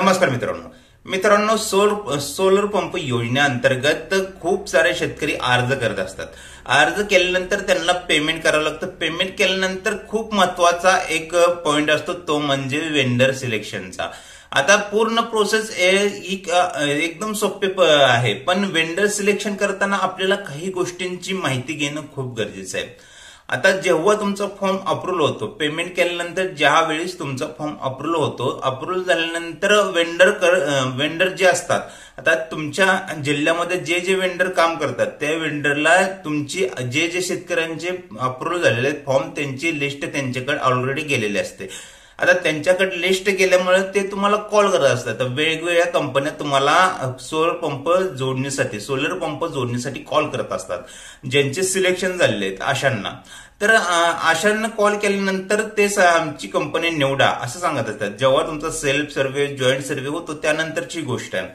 नमस्कार मित्रांनो, solar pump योजनेअंतर्गत खूप सारे शेतकरी अर्ज करत असतात। अर्ज केल्यानंतर त्यांना पेमेंट करावं लागतं। पेमेंट केल्यानंतर खूप महत्वाचा एक पॉइंट असतो, तो म्हणजे वेंडर सिलेक्शनचा। आता पूर्ण प्रोसेस एकदम सोपे आहे, पण वेंडर सिलेक्शन करताना आपल्याला काही गोष्टींची माहिती घेणं खूप गरजेचं आहे। आता जेव्हा तुमचा फॉर्म अप्रूव्ह होतो, पेमेंट केल्यानंतर ज्या वेळेस तुमचा फॉर्म अप्रूव्ह होतो, अप्रूव्ह झाल्यानंतर वेंडर जे असतात, आता तुमच्या जिल्ह्यामध्ये जे वेंडर काम करतात त्या वेंडरला तुमची जे शेतकऱ्यांचे अप्रूव्ह झालेले फॉर्म त्यांची लिस्ट त्यांच्याकडे ऑलरेडी गेलेली असते। आता त्यांच्याकडे लिस्ट गेल्यामुळे ते तुम्हाला कॉल करत असतात। वेगवेगळ्या कंपन्या तुम्हाला सोलर पंप जोडणीसाठी कॉल करत असतात, ज्यांचे सिलेक्शन झालेले आहेत अशांना। तर अशांना कॉल केल्यानंतर ते आमची कंपनी निवडा असं सांगत असतात। जेव्हा तुमचा सेल्फ सर्व्हे जॉईंट सर्व्हे होतो त्यानंतरची गोष्ट आहे।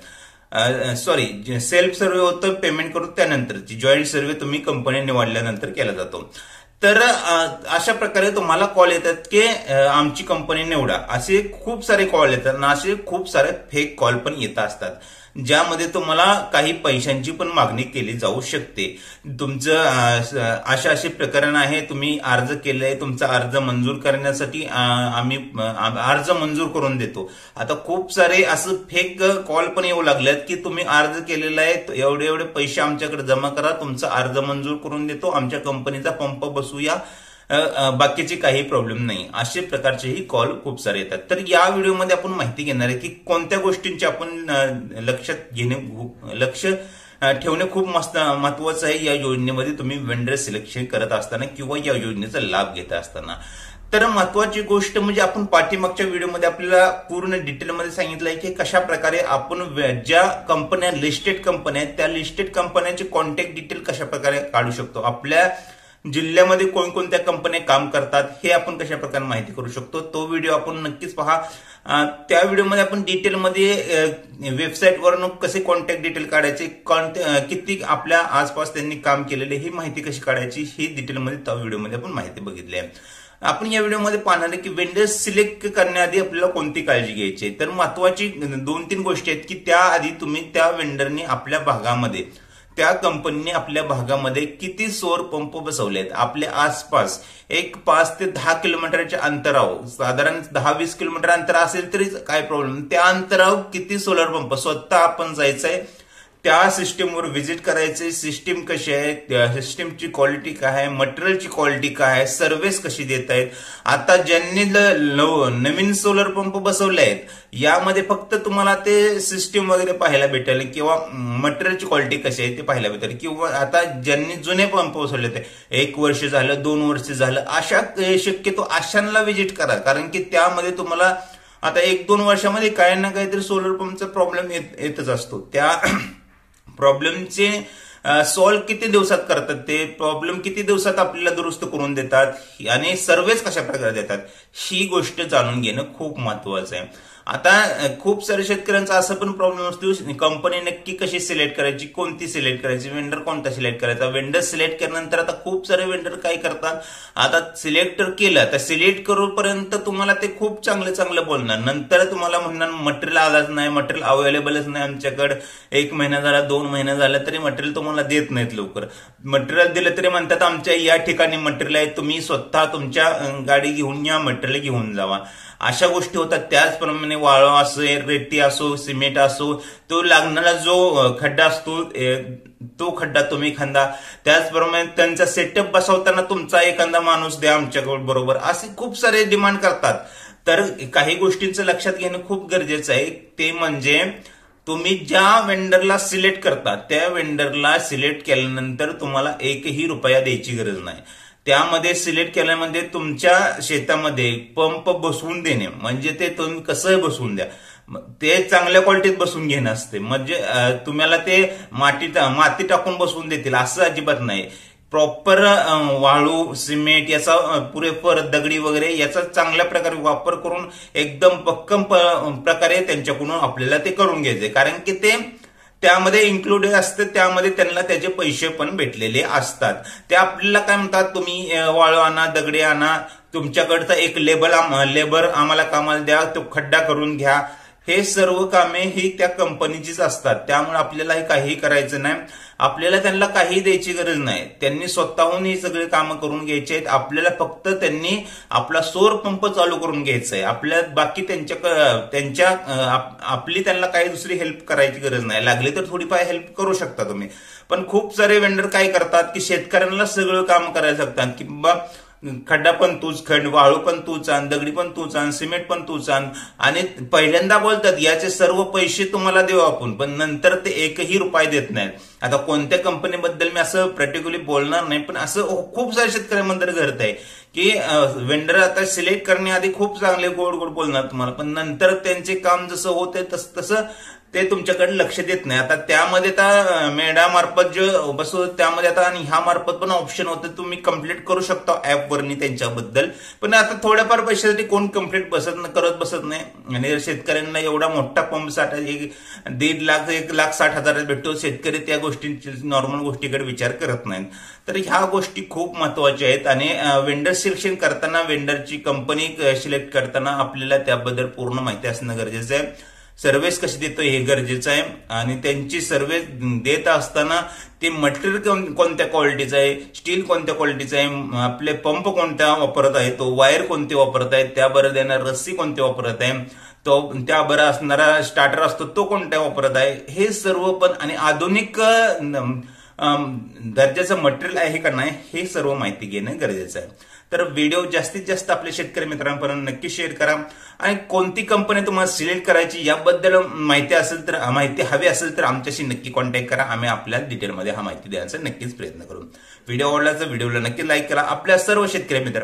सेल्फ सर्व्हे होतं पेमेंट करून त्यानंतरची, जॉईंट सर्व्हे तुम्ही कंपनी निवडल्यानंतर केला जातो। तर अशा प्रकारे तुम्हाला कॉल येतात की आमची कंपनी निवडा, असे खूप सारे कॉल येतात आणि असे खूप सारे फेक कॉल पण येत असतात, ज्यामध्ये तुम्हाला काही पैशांची पण मागणी केली जाऊ शकते। तुमचं असे प्रकरण आहे, तुम्ही अर्ज केलंय, तुमचा अर्ज मंजूर करण्यासाठी आम्ही अर्ज मंजूर करून देतो। आता खूप सारे असं फेक कॉल पण येऊ लागलेत की तुम्ही अर्ज केलेला आहे, एवढे पैसे आमच्याकडे जमा करा, तुमचा अर्ज मंजूर करून देतो, आमच्या कंपनीचा पंप बसूया, बाकीचे काही प्रॉब्लेम नाही, असे प्रकारचेही कॉल खूप सारे येतात। तर या व्हिडिओमध्ये आपण माहिती घेणार आहे की कोणत्या गोष्टींची आपण लक्ष ठेवणे खूप महत्वाचं आहे या योजनेमध्ये तुम्ही वेंडर सिलेक्शन करत असताना किंवा या योजनेचा लाभ घेत असताना। तर महत्वाची गोष्ट म्हणजे आपण पाठीमागच्या व्हिडिओमध्ये आपल्याला पूर्ण डिटेलमध्ये सांगितलंय की कशा प्रकारे आपण ज्या कंपन्या लिस्टेड कंपन्या आहेत त्या लिस्टेड कंपन्यांचे कॉन्टॅक्ट डिटेल कशा प्रकारे काढू शकतो, आपल्या जिल्ह्यामध्ये कोणकोणत्या कंपन्या काम करतात हे आपण कशा प्रकारे माहिती करू शकतो, तो व्हिडिओ आपण नक्कीच पहा। त्या व्हिडिओमध्ये आपण डिटेलमध्ये वेबसाईटवरून कसे कॉन्टॅक्ट डिटेल काढायचे, किती आपल्या आसपास त्यांनी काम केलेले ही माहिती कशी काढायची ही डिटेलमध्ये त्या व्हिडिओमध्ये आपण माहिती बघितली आहे। आपण या व्हिडिओमध्ये पाहणार आहे की वेंडर सिलेक्ट करण्याआधी आपल्याला कोणती काळजी घ्यायची आहे। तर महत्वाची 2-3 गोष्टी आहेत की त्याआधी तुम्ही त्या वेंडरनी आपल्या भागामध्ये, त्या कंपनीने आपल्या भागामध्ये किती सौर पंप बसवलेत, आपल्या आसपास एक 5 ते 10 किलोमीटरच्या अंतरावर, साधारण 10-20 किलोमीटर अंतर असेल तरी काय प्रॉब्लेम, त्या अंतरावर किती सोलर पंप स्वतः आपण जायचंय, त्या सिस्टीमवर व्हिजिट करायचे, सिस्टीम कशी आहे, सिस्टीमची क्वालिटी काय आहे, मटेरियलची क्वालिटी काय आहे, सर्व्हिस कशी देत आहेत। आता ज्यांनी नवीन सोलर पंप बसवले आहेत यामध्ये फक्त तुम्हाला ते सिस्टीम वगैरे पाहायला भेटेल किंवा मटेरियलची क्वालिटी कशी आहे ते पाहायला भेटेल, किंवा आता ज्यांनी जुने पंप बसवले ते 1 वर्ष झालं 2 वर्ष झालं, अशा शक्यतो अशांना व्हिजिट करा, कारण की त्यामध्ये तुम्हाला आता 1-2 वर्षामध्ये काही ना काहीतरी सोलर पंपचा प्रॉब्लेम येतच असतो। त्या प्रॉब्लेमचे सॉल्व्ह किती दिवसात करतात, ते प्रॉब्लेम किती दिवसात आपल्याला दुरुस्त करून देतात आणि सर्व्हिस कशा प्रकारे देतात ही गोष्ट जाणून घेणं खूप महत्वाचं आहे। आता खूप सारे शेतकऱ्यांचा असं पण प्रॉब्लेम असतो, कंपनी नक्की कशी सिलेक्ट करायची, कोणती सिलेक्ट करायची, वेंडर कोणता सिलेक्ट करायचा। वेंडर सिलेक्ट केल्यानंतर आता खूप सारे वेंडर काय करतात, आता सिलेक्ट केलं तर सिलेक्ट करूपर्यंत तुम्हाला ते खूप चांगलं बोलणार, नंतर तुम्हाला म्हणणार मटेरियल आलाच नाही, मटेरियल अवेलेबलच नाही आमच्याकडे, 1 महिना झाला 2 महिना झाला तरी मटेरियल तुम्हाला देत नाहीत लवकर। मटेरियल दिलं तरी म्हणतात आमच्या या ठिकाणी मटेरियल आहे, तुम्ही स्वतः तुमच्या गाडी घेऊन या, मटेरियल घेऊन जावा, अशा गोष्टी होतात। त्याचप्रमाणे वाळू असो, रेती असो, सिमेंट असो, तो लागणारा जो खड्डा असतो तो खड्डा तुम्ही खंदा, त्याचप्रमाणे त्यांचा सेटअप बसवताना तुमचा एखादा माणूस द्या आमच्याकडे बरोबर, असे खूप सारे डिमांड करतात। तर काही गोष्टींचं लक्षात घेणं खूप गरजेचं आहे, ते म्हणजे तुम्ही ज्या वेंडरला सिलेक्ट करता त्या वेंडरला सिलेक्ट केल्यानंतर तुम्हाला 1ही रुपया द्यायची गरज नाही। त्यामध्ये सिलेक्ट केल्यामध्ये तुमच्या शेतामध्ये पंप बसवून देणे, म्हणजे ते तुम्ही कसं बसवून द्या, ते चांगल्या क्वालिटीत बसवून घेणं असते, म्हणजे तुम्हाला ते माती टाकून बसवून देतील असं अजिबात नाही। प्रॉपर वाळू, सिमेंट याचा पुरेपूर दगडी वगैरे याचा चांगल्या प्रकारे वापर करून एकदम भक्कम प्रकारे त्यांच्याकडून आपल्याला ते करून घ्यायचे, कारण की ते त्यामध्ये इन्क्लूड असते, त्यामध्ये त्यांना त्याचे पैसे पण भेटलेले असतात। ते आपल्याला काय म्हणतात, तुम्ही वाळू आणा, दगडे आणा, तुमच्याकडचा एक लेबर आम्हाला कामाला द्या, तो खड्डा करून घ्या, हे सर्व कामे ही त्या कंपनीचीच असतात. त्यामुळे आपल्याला हे काही करायचं नाही. आपल्याला त्यांना काही द्यायची गरज नाही. त्यांनी स्वतःहून ही सगळी कामं करून घ्यायची आहेत. आपल्याला फक्त त्यांनी आपला सौर पंप चालू करून घ्यायचा आहे. आपल्या बाकी आपली त्यांना काही दुसरी हेल्प करायची गरज नाही. लागली तर थोडीफार हेल्प करू शकता तुम्ही. पण खूप सारे वेंडर काय करतात की शेतकऱ्यांना सगळं काम करायला सांगतात की बाबा खड्डा पण तूच खंड, वाळू पण तूच आण, दगडी पण तूच आण, सिमेंट पण तूच आण, आणि पहिल्यांदा बोलतात याचे सर्व पैसे तुम्हाला देऊ आपण, पण नंतर ते एकही रुपये देत नाहीत. आता कोणत्या कंपनीबद्दल मी असं पर्टिक्युलरली बोलणार नाही, पण असं खूप सारे शेतकऱ्यांमध्ये घडत आहे की वेंडर आता सिलेक्ट करण्याआधी खूप चांगले गोड गोड बोलणार तुम्हाला, पण नंतर त्यांचे काम जसं होते तसं ते तुमच्याकडे लक्ष देत नाही. आता त्यामध्ये आता मेडा मार्फत जो बसवत त्यामध्ये आता आणि ह्या मार्फत पण ऑप्शन होतं, तुम्ही कंप्लीट करू शकता ऍपवरनी त्यांच्याबद्दल. पण आता थोड्याफार पैशासाठी कोण कंप्लीट करत बसत नाही. आणि शेतकऱ्यांना एवढा मोठा पंप साठा 1.5 लाख 1,60,000 भेटतो, शेतकरी त्या गोष्टींची नॉर्मल गोष्टीकडे विचार करत नाहीत. तर ह्या गोष्टी खूप महत्वाच्या आहेत. आणि वेंडर सिलेक्शन करताना, वेंडरची कंपनी सिलेक्ट करताना आपल्याला त्याबद्दल पूर्ण माहिती असणं गरजेचं आहे. सर्व्हिस कशी देतो हे गरजेचं आहे. आणि त्यांची सर्व्हिस देत असताना ते मटेरियल कोणत्या क्वालिटीचं आहे, स्टील कोणत्या क्वालिटीचं आहे, आपले पंप कोणत्या वापरत आहे, तो वायर कोणते वापरत आहे, त्याबरोबर देणारा रस्सी कोणते वापरत आहे, तो त्याबरोबर असणारा स्टार्टर असतो तो कोणत्या वापरत आहे, हे सर्व पण, आणि आधुनिक दर्जाचं मटेरियल आहे का नाही हे सर्व माहिती घेणं गरजेचं आहे. तर व्हिडिओ जास्तीत जास्त आपल्या शेतकरी मित्रांपर्यंत नक्की शेअर करा. आणि कोणती कंपनी तुम्हाला सिलेक्ट करायची याबद्दल माहिती हवी असेल तर आमच्याशी नक्की कॉन्टॅक्ट करा. आम्ही आपल्याला डिटेलमध्ये हा माहिती द्यायचा नक्कीच प्रयत्न करू. व्हिडिओ आवडला तर व्हिडिओला नक्की लाईक करा. आपल्या सर्व शेतकरी मित्र